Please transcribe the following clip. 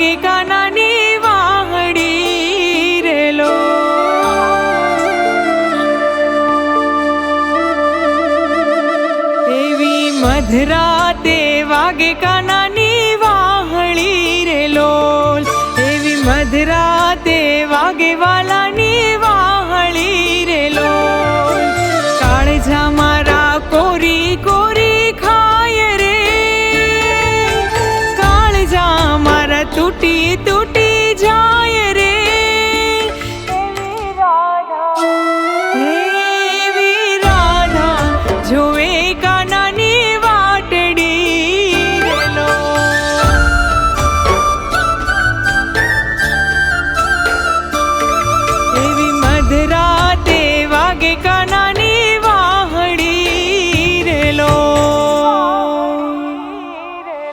વાગે કાનાની વાહડી રેલો એવી મધરાતે વાગે કાનાની વાહડી રેલો એવી મધરાતે વાગે વાલાની વાહડી રેલો કાળજા મારા કોરી કોરી ખાય રે કાળજા મારા તૂટી